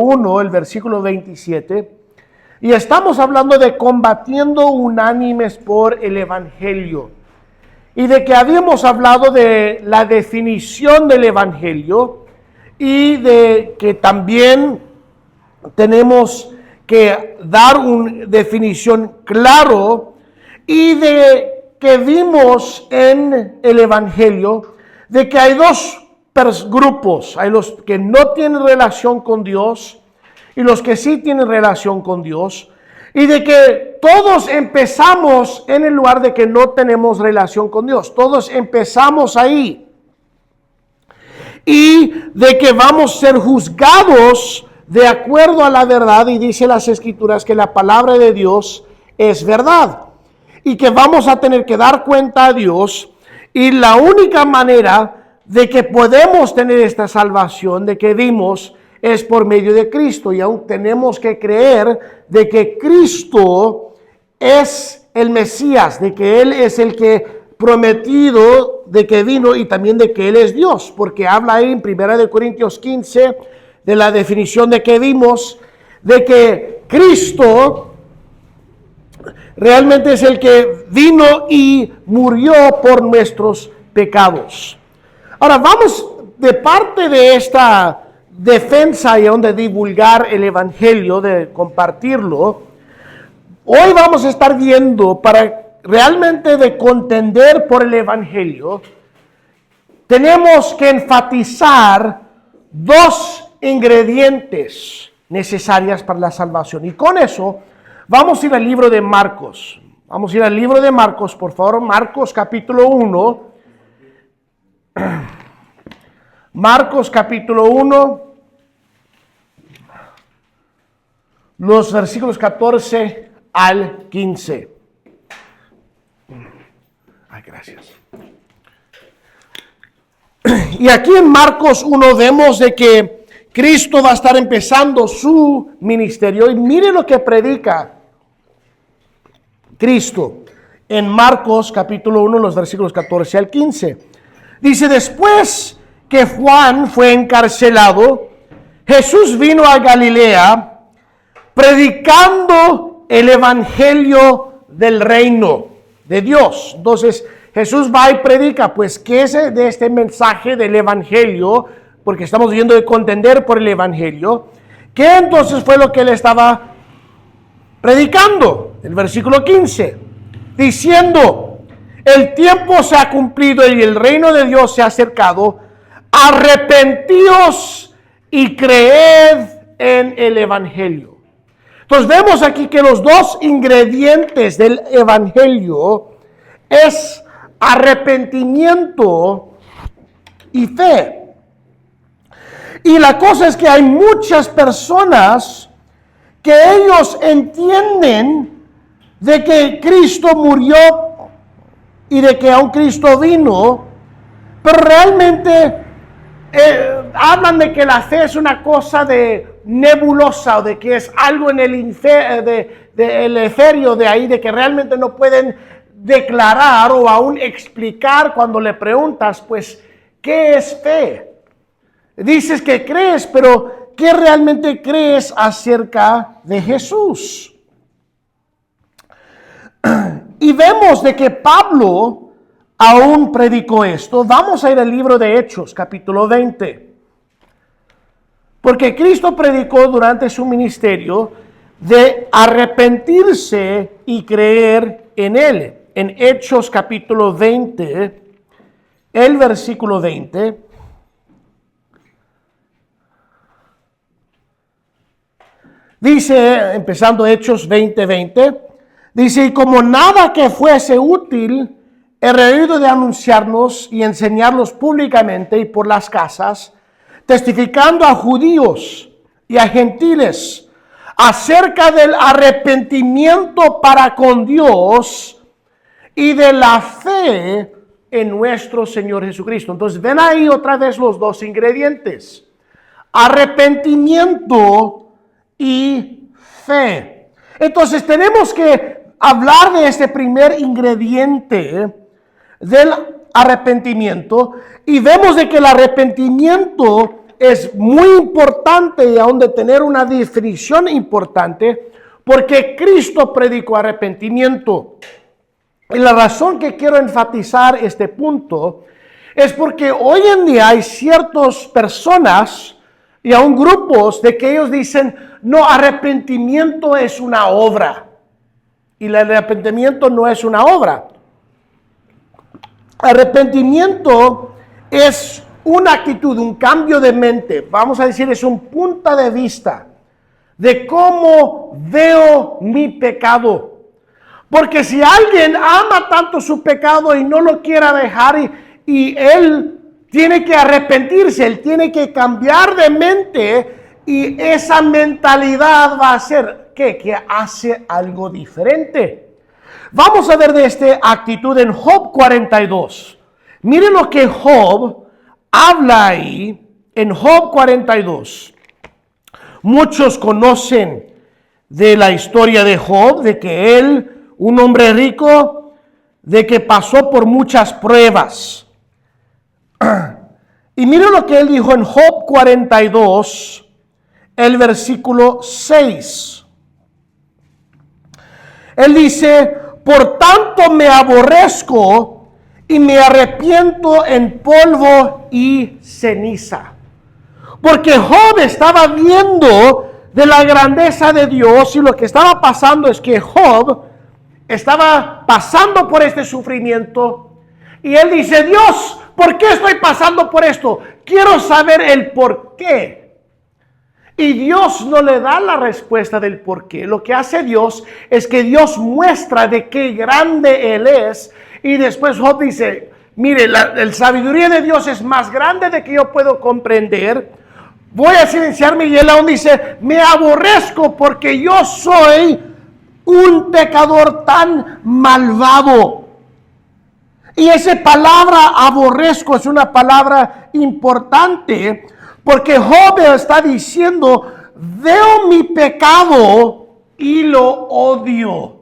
1, el versículo 27, y estamos hablando de combatiendo unánimes por el Evangelio, y de que habíamos hablado de la definición del Evangelio, y de que también tenemos que dar una definición claro, y de que vimos en el Evangelio de que hay dos grupos, hay los que no tienen relación con Dios y los que sí tienen relación con Dios, y de que todos empezamos en el lugar de que no tenemos relación con Dios, todos empezamos ahí, y de que vamos a ser juzgados de acuerdo a la verdad, y dice las Escrituras que la palabra de Dios es verdad, y que vamos a tener que dar cuenta a Dios, y la única manera de que podemos tener esta salvación, de que vimos, es por medio de Cristo, y aún tenemos que creer de que Cristo es el Mesías, de que Él es el que prometido, de que vino, y también de que Él es Dios, porque habla ahí en 1 Corintios 15, de la definición de que vimos, de que Cristo realmente es el que vino y murió por nuestros pecados. Ahora vamos de parte de esta defensa y de divulgar el Evangelio, de compartirlo. Hoy vamos a estar viendo para realmente de contender por el Evangelio, tenemos que enfatizar dos ingredientes necesarias para la salvación. Y con eso vamos a ir al libro de Marcos. Vamos a ir al libro de Marcos, por favor. Marcos capítulo 1. Marcos capítulo 1. Los versículos 14 al 15. Ay, gracias. Y aquí en Marcos 1 vemos de que Cristo va a estar empezando su ministerio. Y mire lo que predica Cristo en Marcos capítulo 1, los versículos 14 al 15. Dice, después que Juan fue encarcelado, Jesús vino a Galilea predicando el evangelio del reino de Dios. Entonces Jesús va y predica, pues, ¿qué es de este mensaje del evangelio? Porque estamos viendo de contender por el evangelio. ¿Qué entonces fue lo que él estaba predicando? El versículo 15, diciendo, el tiempo se ha cumplido y el reino de Dios se ha acercado, arrepentíos y creed en el evangelio. Entonces vemos aquí que los dos ingredientes del evangelio es arrepentimiento y fe. Y la cosa es que hay muchas personas que ellos entienden de que Cristo murió y de que aún Cristo vino, pero realmente hablan de que la fe es una cosa de nebulosa, o de que es algo en el etherio de ahí, de que realmente no pueden declarar o aún explicar cuando le preguntas, pues, ¿qué es fe? Dices que crees, pero ¿qué realmente crees acerca de Jesús? Y vemos de que Pablo aún predicó esto. Vamos a ir al libro de Hechos, capítulo 20. Porque Cristo predicó durante su ministerio de arrepentirse y creer en Él. En Hechos, capítulo 20, el versículo 20. Dice, empezando Hechos 20:20, dice, y como nada que fuese útil, he reído de anunciarnos y enseñarlos públicamente y por las casas, testificando a judíos y a gentiles acerca del arrepentimiento para con Dios y de la fe en nuestro Señor Jesucristo. Entonces ven ahí otra vez los dos ingredientes: arrepentimiento y fe. Entonces tenemos que hablar de este primer ingrediente del arrepentimiento, y vemos de que el arrepentimiento es muy importante y aún de tener una definición importante, porque Cristo predicó arrepentimiento. Y la razón que quiero enfatizar este punto es porque hoy en día hay ciertas personas y aún grupos de que ellos dicen, no, arrepentimiento es una obra. Y el arrepentimiento no es una obra. Arrepentimiento es una actitud, un cambio de mente. Vamos a decir, es un punto de vista de cómo veo mi pecado. Porque si alguien ama tanto su pecado y no lo quiera dejar y él tiene que arrepentirse, él tiene que cambiar de mente y esa mentalidad va a ser que hace algo diferente. Vamos a ver de esta actitud en Job 42. Miren lo que Job habla ahí en Job 42. Muchos conocen de la historia de Job, de que él, un hombre rico, de que pasó por muchas pruebas. Y miren lo que él dijo en Job 42, el versículo 6. Él dice, por tanto me aborrezco y me arrepiento en polvo y ceniza. Porque Job estaba viendo de la grandeza de Dios y lo que estaba pasando es que Job estaba pasando por este sufrimiento y él dice, Dios, ¿por qué estoy pasando por esto? Quiero saber el por qué. Y Dios no le da la respuesta del por qué. Lo que hace Dios es que Dios muestra de qué grande Él es. Y después Job dice, mire, la sabiduría de Dios es más grande de que yo puedo comprender. Voy a silenciarme y él aún dice, me aborrezco porque yo soy un pecador tan malvado. Y esa palabra aborrezco es una palabra importante porque Job está diciendo, veo mi pecado y lo odio.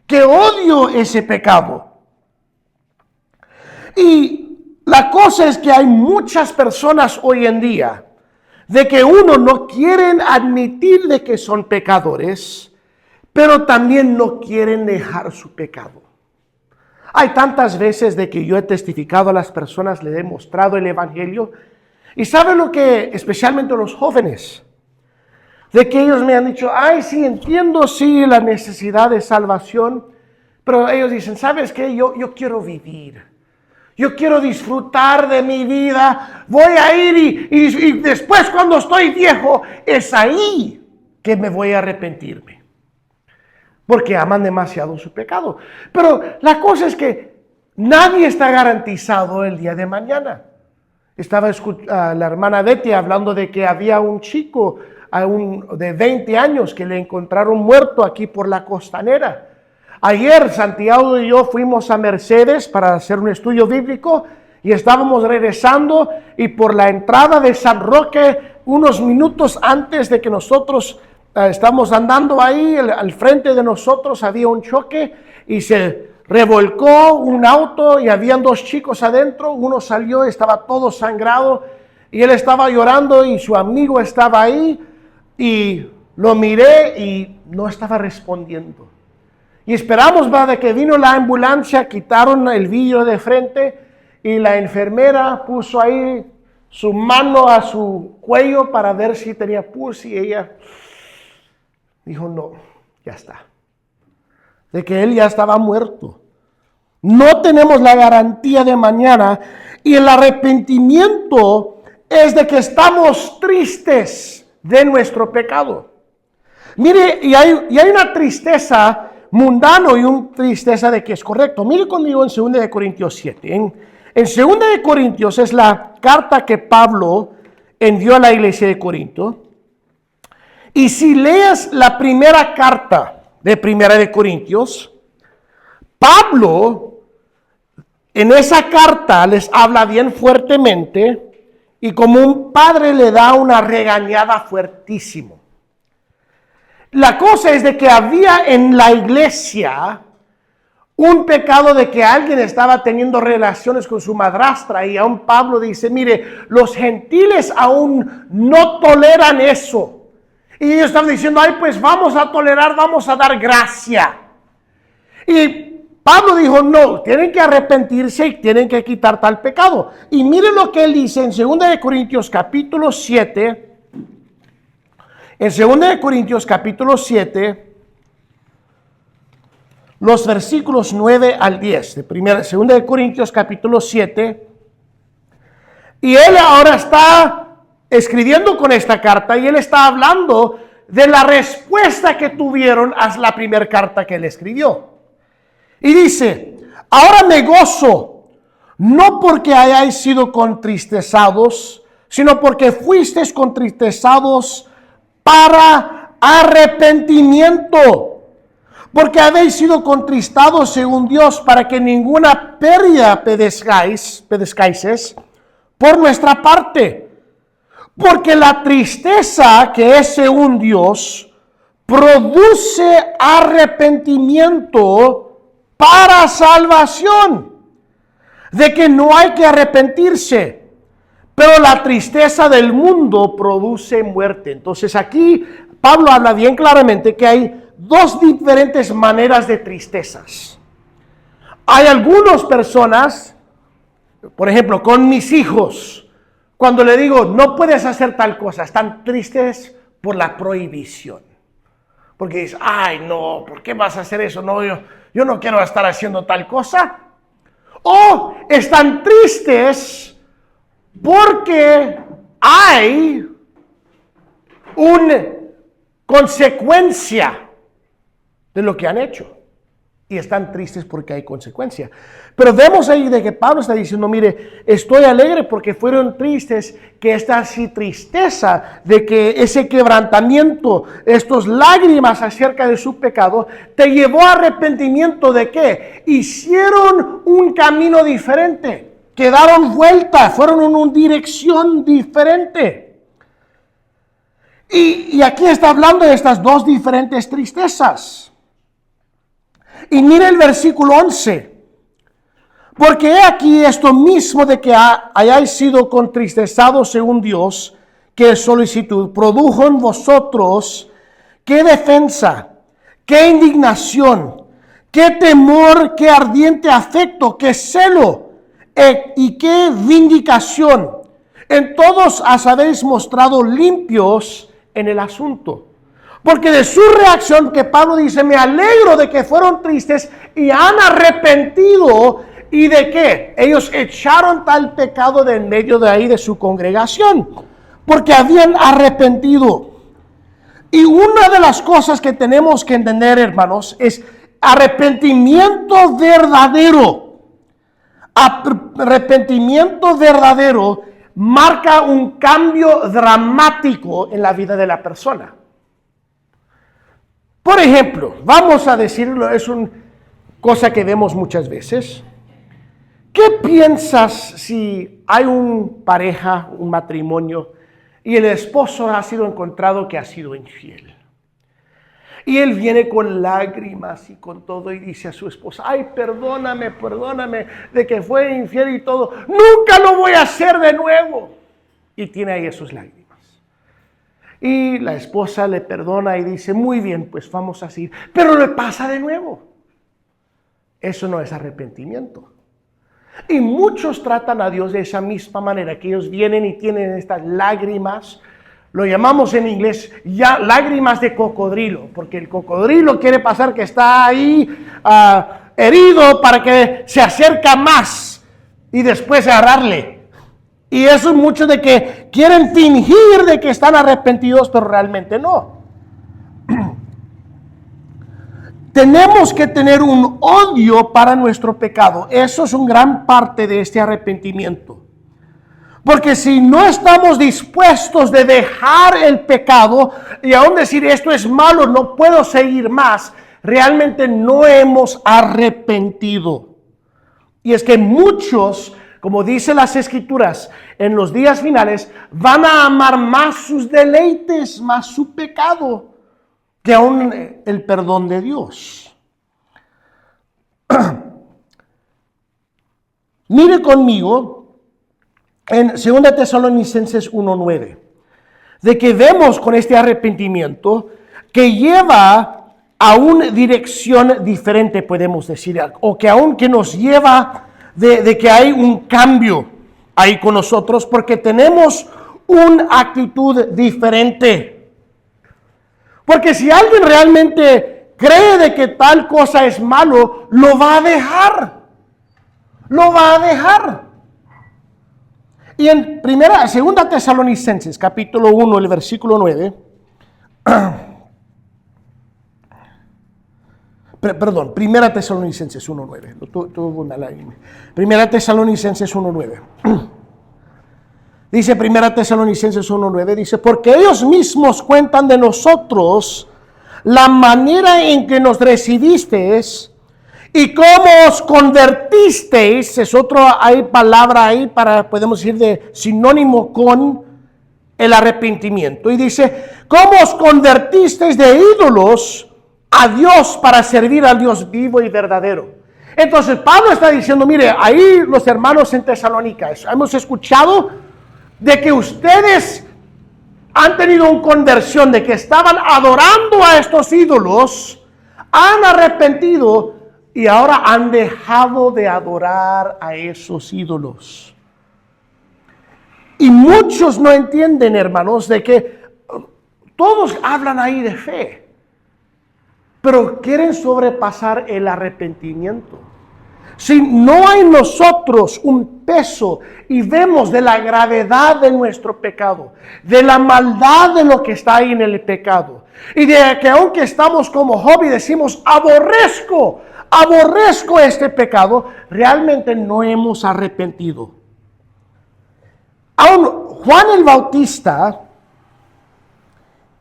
Que odio ese pecado. Y la cosa es que hay muchas personas hoy en día de que uno no quieren admitir de que son pecadores, pero también no quieren dejar su pecado. Hay tantas veces de que yo he testificado a las personas, les he mostrado el evangelio, y ¿saben lo que, especialmente los jóvenes? De que ellos me han dicho, ay, sí, entiendo, sí, la necesidad de salvación, pero ellos dicen, ¿sabes qué? Yo quiero vivir. Yo quiero disfrutar de mi vida. Voy a ir y después cuando estoy viejo, es ahí que me voy a arrepentirme. Porque aman demasiado su pecado. Pero la cosa es que nadie está garantizado el día de mañana. Estaba la hermana Betty hablando de que había un chico de 20 años que le encontraron muerto aquí por la costanera. Ayer Santiago y yo fuimos a Mercedes para hacer un estudio bíblico y estábamos regresando y por la entrada de San Roque, unos minutos antes de que nosotros estamos andando ahí, al frente de nosotros había un choque y se revolcó un auto y habían dos chicos adentro. Uno salió, estaba todo sangrado y él estaba llorando y su amigo estaba ahí y lo miré y no estaba respondiendo. Y esperamos, de que vino la ambulancia, quitaron el vidrio de frente y la enfermera puso ahí su mano a su cuello para ver si tenía pulso y ella dijo, no, ya está. De que él ya estaba muerto. No tenemos la garantía de mañana y el arrepentimiento es de que estamos tristes de nuestro pecado. Mire, y hay una tristeza mundano y una tristeza de que es correcto. Mire conmigo en 2 de Corintios 7. En 2 de Corintios es la carta que Pablo envió a la iglesia de Corinto. Y si lees la primera carta de 1 de Corintios, Pablo en esa carta les habla bien fuertemente y como un padre le da una regañada fuertísimo. La cosa es de que había en la iglesia un pecado de que alguien estaba teniendo relaciones con su madrastra, y aún Pablo dice, mire, los gentiles aún no toleran eso. Y ellos estaban diciendo, ay, pues vamos a tolerar, vamos a dar gracia. Y Pablo dijo, no, tienen que arrepentirse y tienen que quitar tal pecado. Y miren lo que él dice en 2 de Corintios capítulo 7. En 2 de Corintios capítulo 7, los versículos 9 al 10. De 2 de Corintios capítulo 7. Y él ahora está escribiendo con esta carta y él está hablando de la respuesta que tuvieron a la primera carta que él escribió. Y dice, ahora me gozo, no porque hayáis sido contristezados, sino porque fuisteis contristezados para arrepentimiento. Porque habéis sido contristados según Dios para que ninguna pérdida padezcáis por nuestra parte. Porque la tristeza que es según Dios produce arrepentimiento para salvación, de que no hay que arrepentirse, pero la tristeza del mundo produce muerte. Entonces aquí Pablo habla bien claramente que hay dos diferentes maneras de tristezas. Hay algunas personas, por ejemplo, con mis hijos, cuando le digo, no puedes hacer tal cosa, están tristes por la prohibición. Porque dices, ay no, ¿por qué vas a hacer eso? No, yo no quiero estar haciendo tal cosa. O están tristes porque hay una consecuencia de lo que han hecho. Y están tristes porque hay consecuencia. Pero vemos ahí de que Pablo está diciendo, mire, estoy alegre porque fueron tristes, que esta así tristeza de que ese quebrantamiento, estas lágrimas acerca de su pecado, te llevó a arrepentimiento de qué? Hicieron un camino diferente, quedaron vuelta, fueron en una dirección diferente. Y aquí está hablando de estas dos diferentes tristezas. Y mire el versículo 11. Porque he aquí esto mismo de que hayáis sido contristezados según Dios, que es solicitud, produjo en vosotros qué defensa, qué indignación, qué temor, qué ardiente afecto, qué celo y qué vindicación. En todos os habéis mostrado limpios en el asunto. Porque de su reacción, que Pablo dice, me alegro de que fueron tristes y han arrepentido. ¿Y de qué? Ellos echaron tal pecado de en medio de ahí de su congregación. Porque habían arrepentido. Y una de las cosas que tenemos que entender, hermanos, es arrepentimiento verdadero. Arrepentimiento verdadero marca un cambio dramático en la vida de la persona. Por ejemplo, vamos a decirlo, es una cosa que vemos muchas veces. ¿Qué piensas si hay una pareja, un matrimonio, y el esposo ha sido encontrado que ha sido infiel? Y él viene con lágrimas y con todo y dice a su esposa, ay, perdóname de que fue infiel y todo. Nunca lo voy a hacer de nuevo. Y tiene ahí sus lágrimas. Y la esposa le perdona y dice, muy bien, pues vamos a seguir. Pero le pasa de nuevo. Eso no es arrepentimiento. Y muchos tratan a Dios de esa misma manera, que ellos vienen y tienen estas lágrimas. Lo llamamos en inglés ya lágrimas de cocodrilo, porque el cocodrilo quiere pasar que está ahí herido para que se acerque más y después agarrarle. Y eso es mucho de que quieren fingir de que están arrepentidos, pero realmente no. Tenemos que tener un odio para nuestro pecado. Eso es una gran parte de este arrepentimiento. Porque si no estamos dispuestos de dejar el pecado y aún decir esto es malo, no puedo seguir más, realmente no hemos arrepentido. Y es que muchos, como dicen las Escrituras, en los días finales van a amar más sus deleites, más su pecado, que aún el perdón de Dios. Mire conmigo en 2 Tesalonicenses 1:9, de que vemos con este arrepentimiento que lleva a una dirección diferente, podemos decir, o que aún que nos lleva de que hay un cambio ahí con nosotros, porque tenemos una actitud diferente. Porque si alguien realmente cree de que tal cosa es malo, lo va a dejar. Lo va a dejar. Y en 2 Tesalonicenses, capítulo 1, el versículo 9, perdón, 1 Tesalonicenses 1:9, tuvo una lágrima. 1 Tesalonicenses 1:9. Dice 1 Tesalonicenses 1:9, dice, porque ellos mismos cuentan de nosotros la manera en que nos recibisteis y cómo os convertisteis. Es hay palabra ahí para, podemos decir, de sinónimo con el arrepentimiento. Y dice, cómo os convertisteis de ídolos a Dios para servir al Dios vivo y verdadero. Entonces Pablo está diciendo, mire, ahí los hermanos en Tesalónica, hemos escuchado de que ustedes han tenido una conversión, de que estaban adorando a estos ídolos, han arrepentido y ahora han dejado de adorar a esos ídolos. Y muchos no entienden, hermanos, de que todos hablan ahí de fe, pero quieren sobrepasar el arrepentimiento. Si no hay en nosotros un peso y vemos de la gravedad de nuestro pecado, de la maldad de lo que está ahí en el pecado, y de que aunque estamos como Job y decimos, aborrezco este pecado, realmente no hemos arrepentido. Aún Juan el Bautista,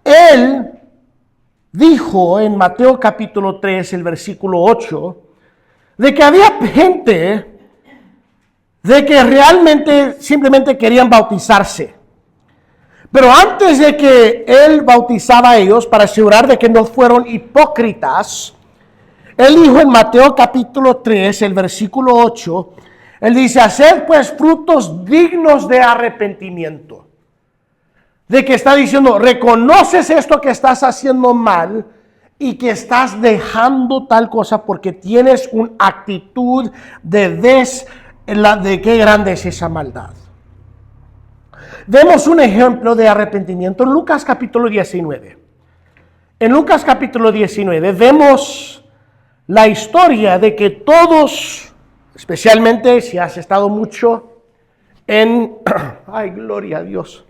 él dijo en Mateo capítulo 3, el versículo 8, de que había gente de que realmente simplemente querían bautizarse. Pero antes de que él bautizaba a ellos, para asegurar de que no fueron hipócritas, él dijo en Mateo capítulo 3, el versículo 8, él dice, haced pues frutos dignos de arrepentimiento. De que está diciendo, reconoces esto que estás haciendo mal y que estás dejando tal cosa porque tienes una actitud de qué grande es esa maldad. Vemos un ejemplo de arrepentimiento en Lucas capítulo 19. En Lucas capítulo 19 vemos la historia de que todos, especialmente si has estado mucho en, ay, gloria a Dios.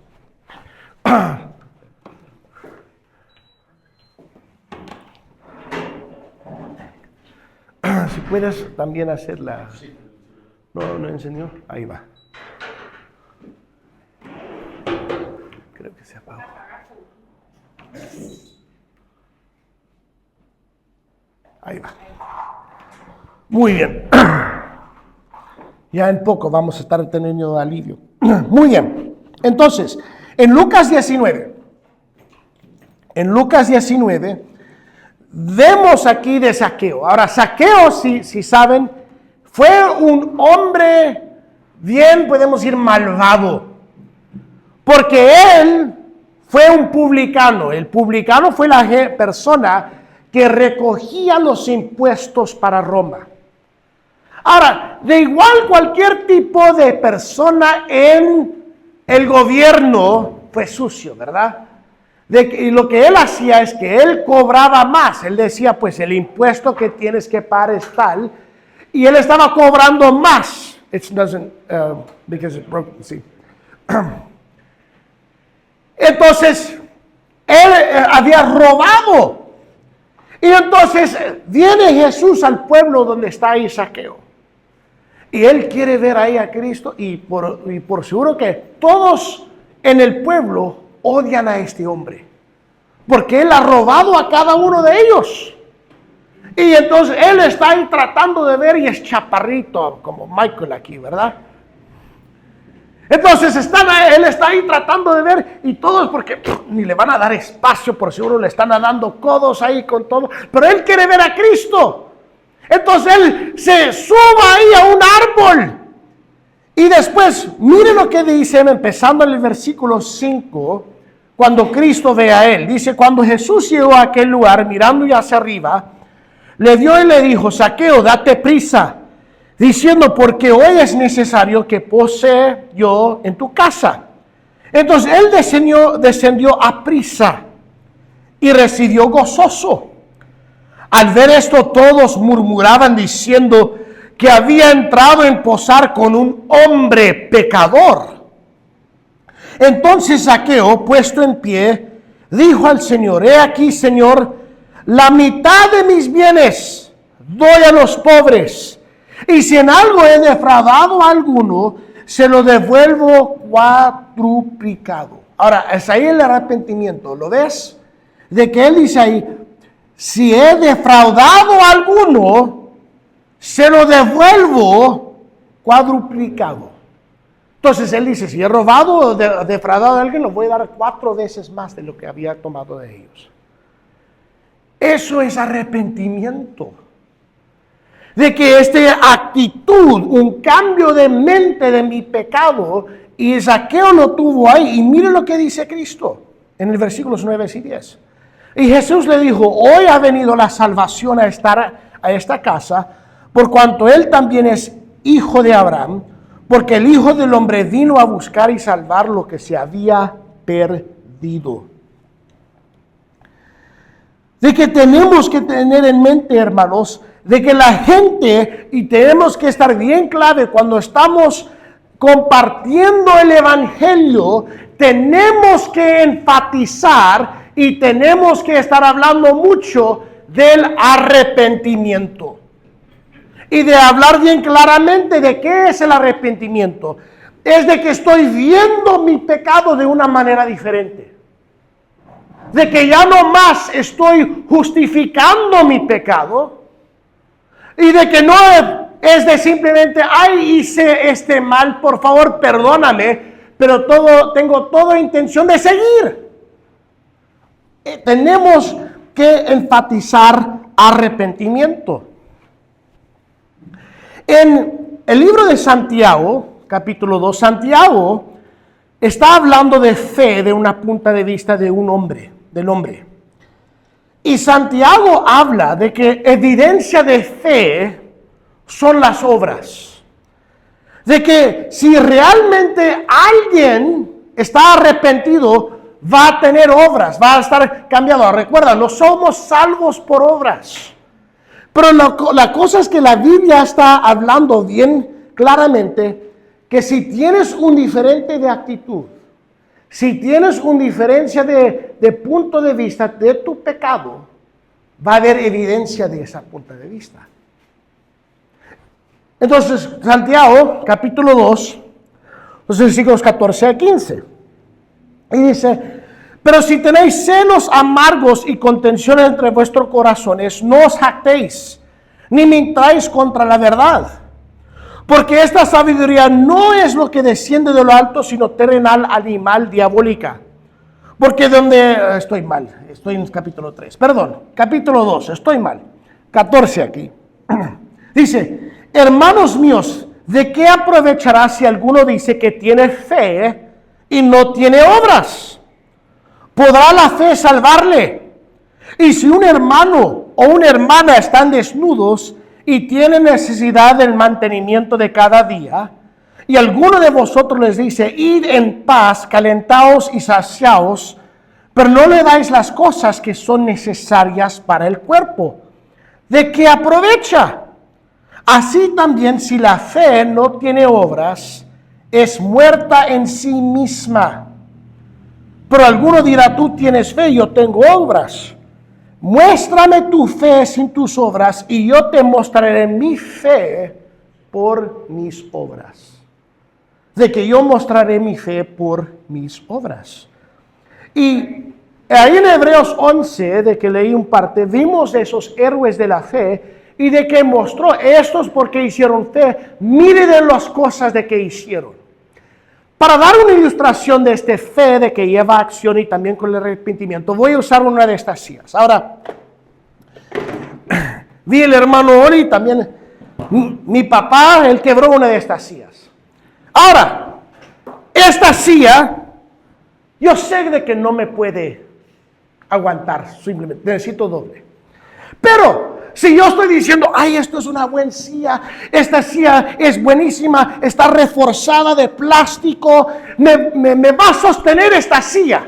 Si puedes también hacerla. No enseñó. Ahí va. Creo que se apagó. Ahí va. Muy bien. Ya en poco vamos a estar teniendo alivio. Muy bien. Entonces, en Lucas 19, vemos aquí de Zaqueo. Ahora, Zaqueo, si saben, fue un hombre bien, podemos decir, malvado. Porque él fue un publicano. El publicano fue la persona que recogía los impuestos para Roma. Ahora, de igual cualquier tipo de persona en el gobierno fue sucio, ¿verdad? Y lo que él hacía es que él cobraba más. Él decía, pues el impuesto que tienes que pagar es tal. Y él estaba cobrando más. It doesn't, because it's broken, sí. Entonces, él había robado. Y entonces viene Jesús al pueblo donde está ahí Zaqueo. Y él quiere ver ahí a Cristo y por seguro que todos en el pueblo odian a este hombre. Porque él ha robado a cada uno de ellos. Y entonces él está ahí tratando de ver y es chaparrito como Michael aquí, ¿verdad? Entonces él está ahí tratando de ver y todos porque ni le van a dar espacio, por seguro le están dando codos ahí con todo. Pero él quiere ver a Cristo. Entonces él se suba ahí a un árbol. Y después, mire lo que dicen empezando en el versículo 5, cuando Cristo ve a él. Dice, cuando Jesús llegó a aquel lugar, mirando ya hacia arriba, le vio y le dijo, Zaqueo, date prisa, diciendo, porque hoy es necesario que pose yo en tu casa. Entonces él descendió a prisa y recibió gozoso. Al ver esto, todos murmuraban diciendo que había entrado en posar con un hombre pecador. Entonces Zaqueo, puesto en pie, dijo al Señor, he aquí, Señor, la mitad de mis bienes doy a los pobres, y si en algo he defraudado a alguno, se lo devuelvo cuadruplicado. Ahora, es ahí el arrepentimiento, ¿lo ves? De que él dice ahí, si he defraudado a alguno, se lo devuelvo cuadruplicado. Entonces él dice, si he robado o defraudado a alguien, lo voy a dar 4 veces más de lo que había tomado de ellos. Eso es arrepentimiento. De que esta actitud, un cambio de mente de mi pecado, y Zaqueo lo tuvo ahí. Y mire lo que dice Cristo en el versículos 9 y 10. Y Jesús le dijo, hoy ha venido la salvación a esta casa, por cuanto él también es hijo de Abraham, porque el Hijo del Hombre vino a buscar y salvar lo que se había perdido. De que tenemos que tener en mente, hermanos, de que la gente, y tenemos que estar bien clave cuando estamos compartiendo el Evangelio, tenemos que enfatizar y tenemos que estar hablando mucho del arrepentimiento. Y de hablar bien claramente de qué es el arrepentimiento. Es de que estoy viendo mi pecado de una manera diferente. De que ya no más estoy justificando mi pecado. Y de que no es de simplemente, ay, hice este mal, por favor, perdóname. Pero tengo toda intención de seguir. Tenemos que enfatizar arrepentimiento. En el libro de Santiago, capítulo 2, Santiago está hablando de fe de una punta de vista de un hombre, del hombre. Y Santiago habla de que evidencia de fe son las obras. De que si realmente alguien está arrepentido, va a tener obras, va a estar cambiado. Recuerda, no somos salvos por obras. Pero la cosa es que la Biblia está hablando bien claramente que si tienes un diferente de actitud, si tienes una diferencia de punto de vista de tu pecado, va a haber evidencia de ese punto de vista. Entonces, Santiago, capítulo 2, los versículos 14 a 15. Y dice, pero si tenéis celos amargos y contención entre vuestros corazones, no os jactéis, ni mintáis contra la verdad. Porque esta sabiduría no es lo que desciende de lo alto, sino terrenal, animal, diabólica. Porque estoy mal, estoy en capítulo 3, perdón, capítulo 2, estoy mal, 14 aquí. Dice, hermanos míos, ¿de qué aprovechará si alguno dice que tiene fe y no tiene obras? ¿Podrá la fe salvarle? Y si un hermano o una hermana están desnudos y tienen necesidad del mantenimiento de cada día, y alguno de vosotros les dice, id en paz, calentaos y saciaos, pero no le dais las cosas que son necesarias para el cuerpo, ¿de qué aprovecha? Así también si la fe no tiene obras, es muerta en sí misma. Pero alguno dirá, tú tienes fe, yo tengo obras. Muéstrame tu fe sin tus obras, y yo te mostraré mi fe por mis obras. De que yo mostraré mi fe por mis obras. Y ahí en Hebreos 11, de que leí un parte, vimos esos héroes de la fe, y de que mostró estos porque hicieron fe, mire de las cosas de que hicieron. Para dar una ilustración de esta fe de que lleva acción y también con el arrepentimiento, voy a usar una de estas sillas. Ahora, Vi el hermano Oli también. Mi papá, él quebró una de estas sillas. Ahora, esta silla, yo sé de que no me puede aguantar, simplemente necesito doble. Pero si yo estoy diciendo, ay, esto es una buena silla, esta silla es buenísima, está reforzada de plástico, me va a sostener esta silla.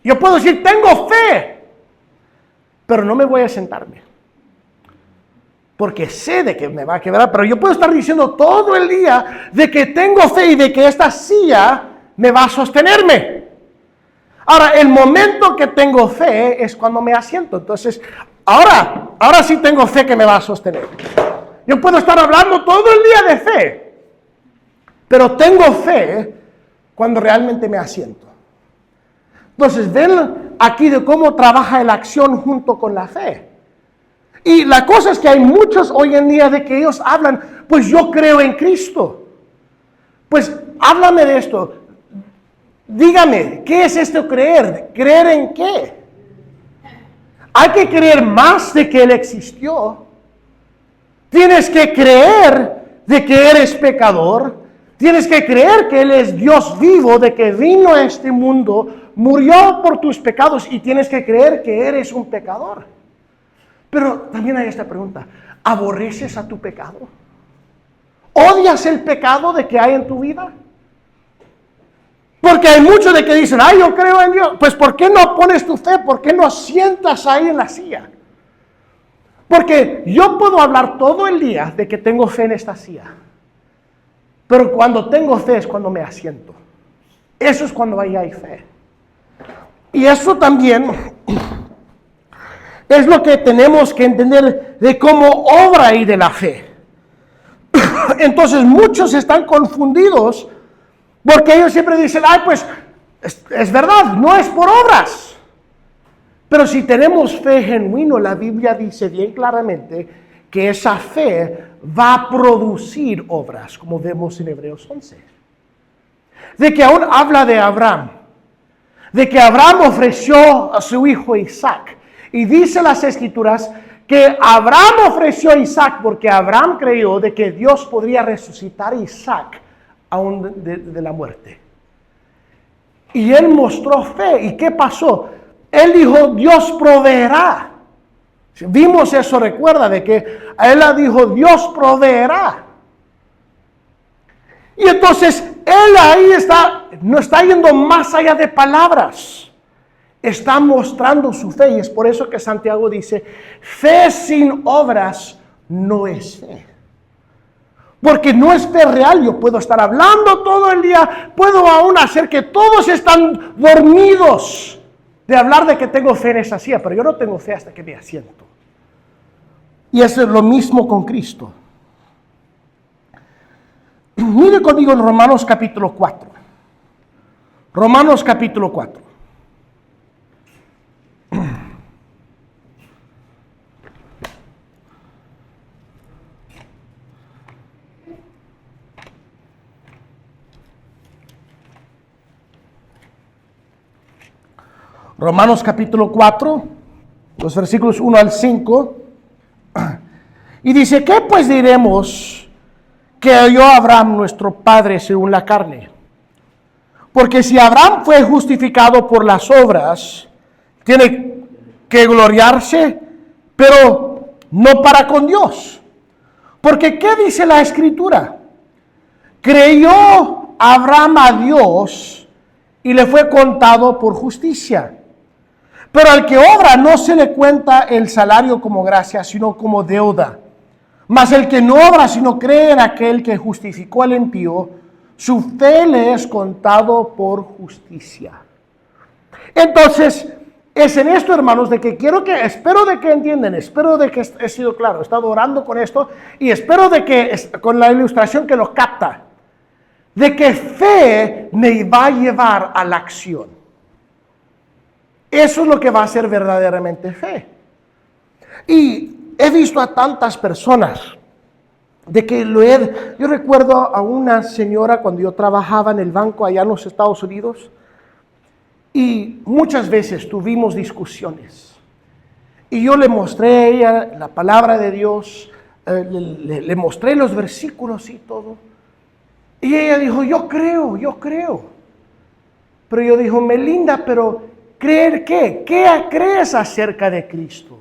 Yo puedo decir, tengo fe, pero no me voy a sentarme. Porque sé de que me va a quebrar, pero yo puedo estar diciendo todo el día de que tengo fe y de que esta silla me va a sostenerme. Ahora, el momento que tengo fe es cuando me asiento. Entonces, ahora sí tengo fe que me va a sostener. Yo puedo estar hablando todo el día de fe, pero tengo fe cuando realmente me asiento. Entonces, ven aquí de cómo trabaja la acción junto con la fe. Y la cosa es que hay muchos hoy en día de que ellos hablan, pues yo creo en Cristo. Pues háblame de esto. Dígame, ¿qué es esto creer? ¿Creer en qué? Hay que creer más de que Él existió. Tienes que creer de que eres pecador. Tienes que creer que Él es Dios vivo, de que vino a este mundo, murió por tus pecados y tienes que creer que eres un pecador. Pero también hay esta pregunta, ¿aborreces a tu pecado? ¿Odias el pecado de que hay en tu vida? Porque hay muchos de que dicen, ay, yo creo en Dios. Pues ¿por qué no pones tu fe? ¿Por qué no sientas ahí en la silla? Porque yo puedo hablar todo el día de que tengo fe en esta silla. Pero cuando tengo fe es cuando me asiento. Eso es cuando ahí hay fe. Y eso también es lo que tenemos que entender de cómo obra ahí de la fe. Entonces muchos están confundidos porque ellos siempre dicen, ay, pues es verdad, no es por obras. Pero si tenemos fe genuino, la Biblia dice bien claramente que esa fe va a producir obras, como vemos en Hebreos 11. De que aún habla de Abraham, de que Abraham ofreció a su hijo Isaac. Y dice las Escrituras que Abraham ofreció a Isaac porque Abraham creyó de que Dios podría resucitar a Isaac aún de la muerte. Y él mostró fe. ¿Y qué pasó? Él dijo, Dios proveerá. Vimos eso, recuerda, de que él dijo, Dios proveerá. Y entonces, él ahí no está yendo más allá de palabras. Está mostrando su fe. Y es por eso que Santiago dice, fe sin obras no es fe. Porque no es fe real. Yo puedo estar hablando todo el día, puedo aún hacer que todos están dormidos de hablar de que tengo fe en esa silla, pero yo no tengo fe hasta que me asiento. Y eso es lo mismo con Cristo. Mire conmigo en Romanos capítulo 4. Romanos capítulo 4. Romanos capítulo 4, los versículos 1 al 5. Y dice, ¿qué pues diremos que oyó Abraham nuestro padre según la carne? Porque si Abraham fue justificado por las obras, tiene que gloriarse, pero no para con Dios. Porque ¿qué dice la Escritura? Creyó Abraham a Dios y le fue contado por justicia. Pero al que obra no se le cuenta el salario como gracia, sino como deuda. Mas el que no obra, sino cree en aquel que justificó al impío, su fe le es contado por justicia. Entonces, es en esto, hermanos, de que espero de que entiendan, espero de que he sido claro, he estado orando con esto, y espero de que, con la ilustración que lo capta, de que fe me va a llevar a la acción. Eso es lo que va a ser verdaderamente fe. Y he visto a tantas personas de que yo recuerdo a una señora cuando yo trabajaba en el banco allá en los Estados Unidos y muchas veces tuvimos discusiones. Y yo le mostré a ella la palabra de Dios, le mostré los versículos y todo. Y ella dijo, yo creo. Pero yo dijo, Melinda, pero ¿creer qué? ¿Qué crees acerca de Cristo?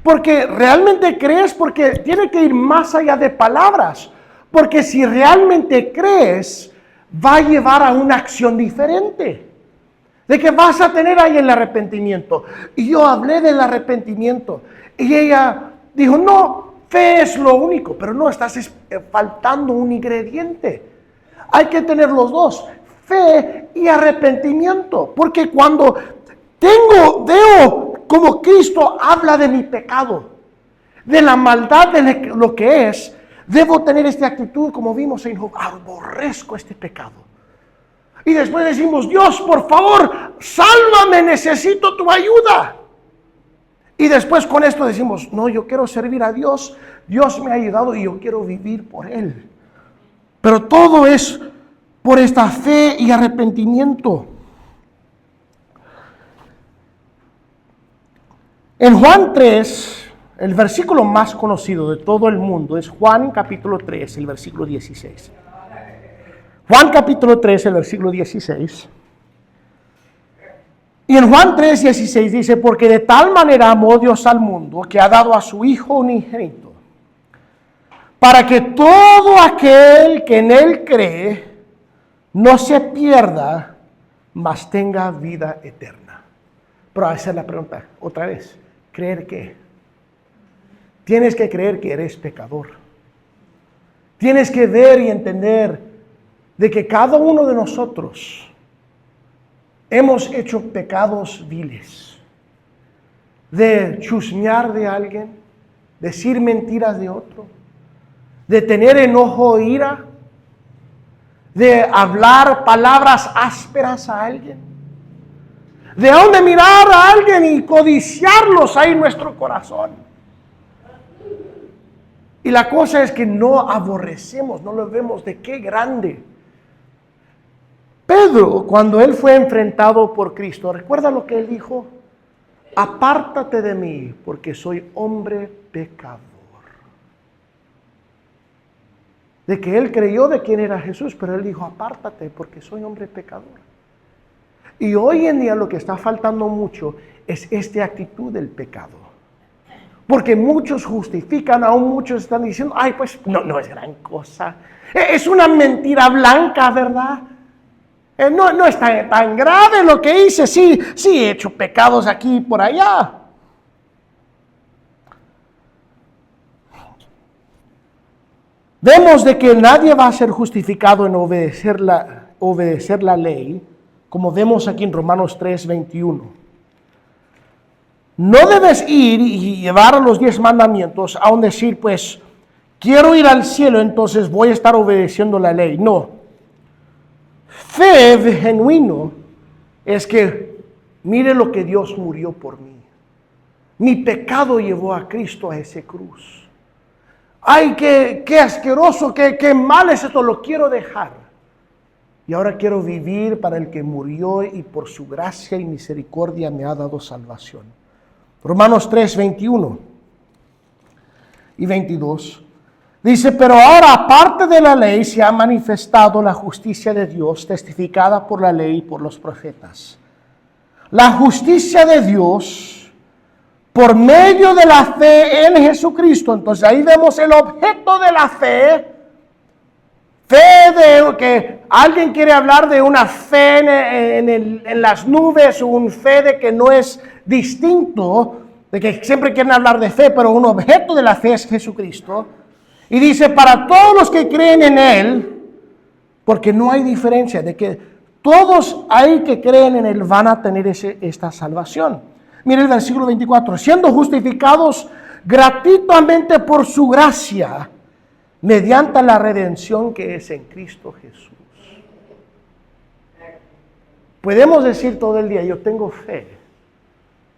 Porque realmente crees, porque tiene que ir más allá de palabras. Porque si realmente crees, va a llevar a una acción diferente. De que vas a tener ahí el arrepentimiento. Y yo hablé del arrepentimiento. Y ella dijo, no, fe es lo único. Pero no, estás faltando un ingrediente. Hay que tener los dos, fe y arrepentimiento. Porque cuando veo como Cristo habla de mi pecado, de la maldad de lo que es, debo tener esta actitud como vimos en Job, aborrezco este pecado. Y después decimos, Dios, por favor, sálvame, necesito tu ayuda. Y después con esto decimos, no, yo quiero servir a Dios, Dios me ha ayudado y yo quiero vivir por Él. Pero todo es por esta fe y arrepentimiento. En Juan 3, el versículo más conocido de todo el mundo es Juan capítulo 3, el versículo 16. Juan capítulo 3, el versículo 16. Y en Juan 3, 16 dice, porque de tal manera amó Dios al mundo que ha dado a su Hijo unigénito, para que todo aquel que en Él cree no se pierda, mas tenga vida eterna. Pero esa es la pregunta, otra vez, ¿creer qué? Tienes que creer que eres pecador. Tienes que ver y entender de que cada uno de nosotros hemos hecho pecados viles, de chusmear de alguien, decir mentiras de otro, de tener enojo o ira, de hablar palabras ásperas a alguien, de dónde mirar a alguien y codiciarlos ahí en nuestro corazón. Y la cosa es que no aborrecemos, no lo vemos de qué grande. Pedro, cuando él fue enfrentado por Cristo, ¿recuerda lo que él dijo? Apártate de mí, porque soy hombre pecador. De que él creyó de quién era Jesús, pero él dijo, apártate, porque soy hombre pecador. Y hoy en día lo que está faltando mucho es esta actitud del pecado. Porque muchos justifican, aún muchos están diciendo, ay, pues no es gran cosa. Es una mentira blanca, ¿verdad? No es tan grave lo que hice, sí he hecho pecados aquí y por allá. Vemos de que nadie va a ser justificado en obedecer la ley, como vemos aquí en Romanos 3:21. No debes ir y llevar los 10 mandamientos a un decir, pues, quiero ir al cielo, entonces voy a estar obedeciendo la ley. No. Fe genuino es que mire lo que Dios murió por mí. Mi pecado llevó a Cristo a esa cruz. Ay, qué asqueroso, qué mal es esto, lo quiero dejar. Y ahora quiero vivir para el que murió y por su gracia y misericordia me ha dado salvación. Romanos 3, 21 y 22. Dice, pero ahora aparte de la ley se ha manifestado la justicia de Dios, testificada por la ley y por los profetas. La justicia de Dios por medio de la fe en Jesucristo. Entonces ahí vemos el objeto de la fe. Fe de que alguien quiere hablar de una fe en las nubes, o un fe de que no es distinto, de que siempre quieren hablar de fe, pero un objeto de la fe es Jesucristo. Y dice, para todos los que creen en Él, porque no hay diferencia, de que todos ahí que creen en Él van a tener esta salvación. Mire el versículo 24, siendo justificados gratuitamente por su gracia, mediante la redención que es en Cristo Jesús. Podemos decir todo el día, yo tengo fe,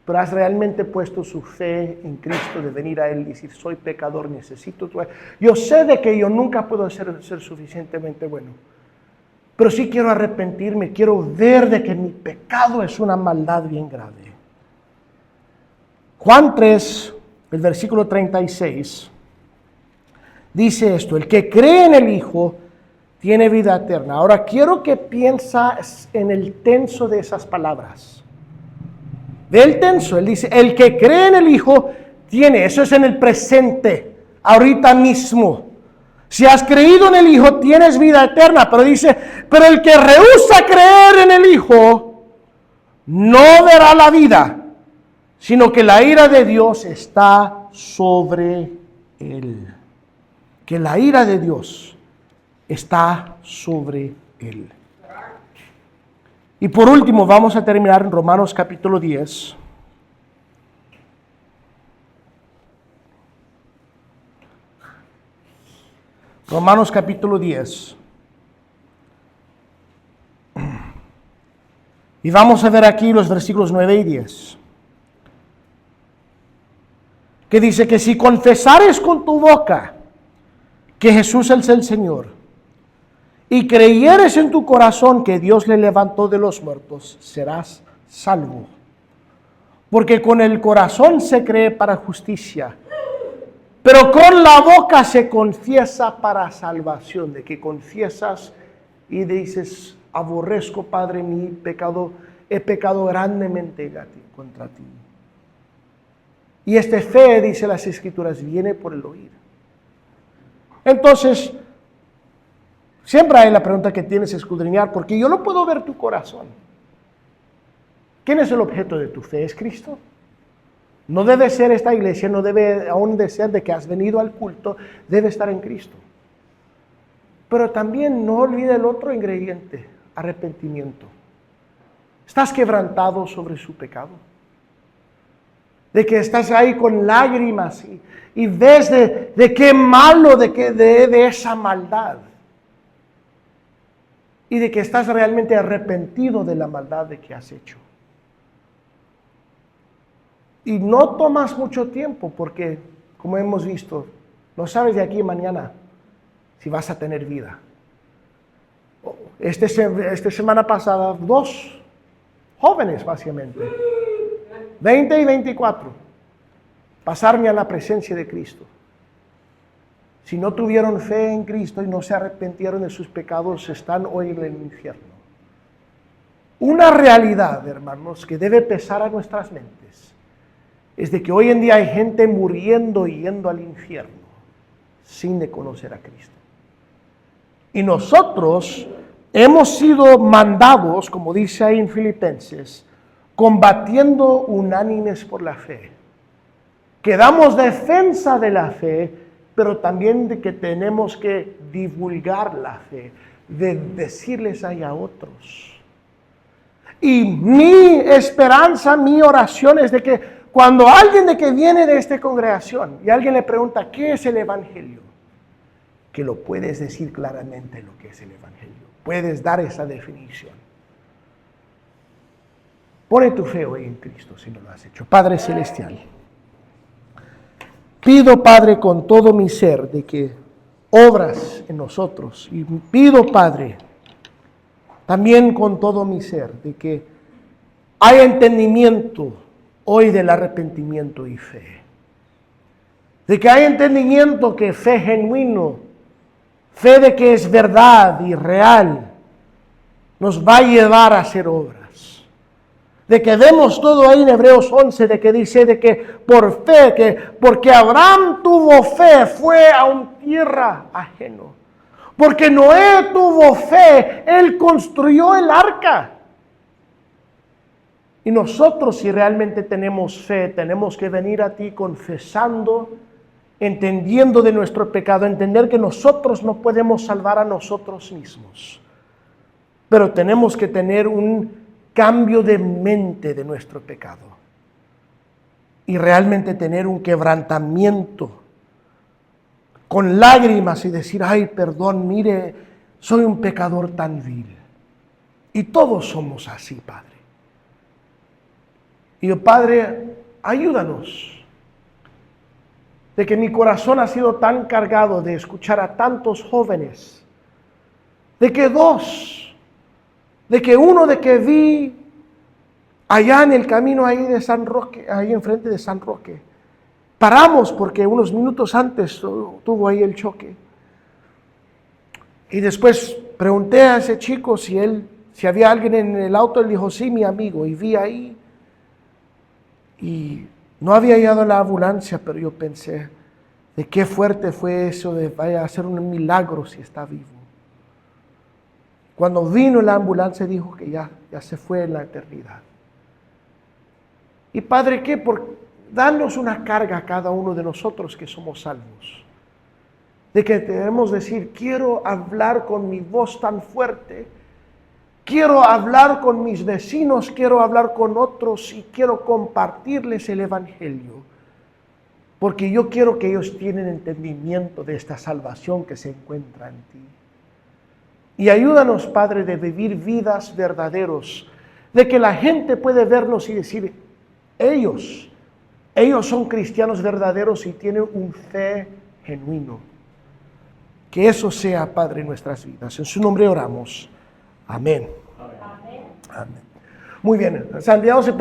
pero has realmente puesto su fe en Cristo de venir a Él y decir, soy pecador, necesito tu ayuda. Yo sé de que yo nunca puedo ser suficientemente bueno, pero sí quiero arrepentirme, quiero ver de que mi pecado es una maldad bien grave. Juan 3, el versículo 36, dice esto: el que cree en el Hijo tiene vida eterna. Ahora quiero que pienses en el tenso de esas palabras. Del tenso, él dice, el que cree en el Hijo tiene, eso es en el presente, ahorita mismo. Si has creído en el Hijo, tienes vida eterna. Pero dice, pero el que rehúsa creer en el Hijo, no verá la vida, sino que la ira de Dios está sobre él. Que la ira de Dios está sobre él. Y por último, vamos a terminar en Romanos capítulo 10. Romanos capítulo 10. Y vamos a ver aquí los versículos 9 y 10. Que dice que si confesares con tu boca que Jesús es el Señor, y creyeres en tu corazón que Dios le levantó de los muertos, serás salvo. Porque con el corazón se cree para justicia, pero con la boca se confiesa para salvación. De que confiesas y dices, aborrezco, Padre, mi pecado, he pecado grandemente contra ti. Y esta fe, dice las Escrituras, viene por el oír. Entonces, siempre hay la pregunta que tienes que escudriñar, porque yo no puedo ver tu corazón. ¿Quién es el objeto de tu fe? ¿Es Cristo? No debe ser esta iglesia, no debe aún de ser de que has venido al culto, debe estar en Cristo. Pero también no olvide el otro ingrediente, arrepentimiento. ¿Estás quebrantado sobre su pecado? De que estás ahí con lágrimas y ves de qué malo, de esa maldad. Y de que estás realmente arrepentido de la maldad de que has hecho. Y no tomas mucho tiempo porque, como hemos visto, no sabes de aquí a mañana si vas a tener vida. Esta semana pasada, 2 jóvenes básicamente, 20 y 24, pasarme a la presencia de Cristo. Si no tuvieron fe en Cristo y no se arrepintieron de sus pecados, están hoy en el infierno. Una realidad, hermanos, que debe pesar a nuestras mentes, es de que hoy en día hay gente muriendo y yendo al infierno sin de conocer a Cristo. Y nosotros hemos sido mandados, como dice ahí en Filipenses, combatiendo unánimes por la fe. Que damos defensa de la fe, pero también de que tenemos que divulgar la fe, de decirles ahí a otros. Y mi esperanza, mi oración es de que cuando alguien de que viene de esta congregación y alguien le pregunta ¿qué es el Evangelio? Que lo puedes decir claramente lo que es el Evangelio. Puedes dar esa definición. Pone tu fe hoy en Cristo si no lo has hecho. Padre Celestial, pido, Padre, con todo mi ser de que obras en nosotros. Y pido, Padre, también con todo mi ser de que haya entendimiento hoy del arrepentimiento y fe. De que haya entendimiento que fe genuino, fe de que es verdad y real, nos va a llevar a hacer obras. De que vemos todo ahí en Hebreos 11, de que dice de que por fe, que porque Abraham tuvo fe, fue a un tierra ajeno. Porque Noé tuvo fe, él construyó el arca. Y nosotros, si realmente tenemos fe, tenemos que venir a ti confesando, entendiendo de nuestro pecado, entender que nosotros no podemos salvar a nosotros mismos. Pero tenemos que tener un cambio de mente de nuestro pecado. Y realmente tener un quebrantamiento con lágrimas y decir, ay, perdón, mire, soy un pecador tan vil. Y todos somos así, Padre. Y yo, Padre, ayúdanos. De que mi corazón ha sido tan cargado de escuchar a tantos jóvenes. De que 2, de que 1 de que vi allá en el camino ahí de San Roque, ahí enfrente de San Roque. Paramos porque unos minutos antes tuvo ahí el choque. Y después pregunté a ese chico si había alguien en el auto. Él dijo, sí, mi amigo. Y vi ahí. Y no había llegado la ambulancia, pero yo pensé, de qué fuerte fue eso de vaya a ser un milagro si está vivo. Cuando vino la ambulancia dijo que ya se fue en la eternidad. Y Padre, ¿qué? Por darnos una carga a cada uno de nosotros que somos salvos. De que debemos decir, quiero hablar con mi voz tan fuerte, quiero hablar con mis vecinos, quiero hablar con otros y quiero compartirles el Evangelio. Porque yo quiero que ellos tienen entendimiento de esta salvación que se encuentra en ti. Y ayúdanos, Padre, de vivir vidas verdaderos, de que la gente puede vernos y decir, ellos son cristianos verdaderos y tienen un fe genuino. Que eso sea, Padre, en nuestras vidas. En su nombre oramos. Amén. Amén. Muy bien. Santiago se puede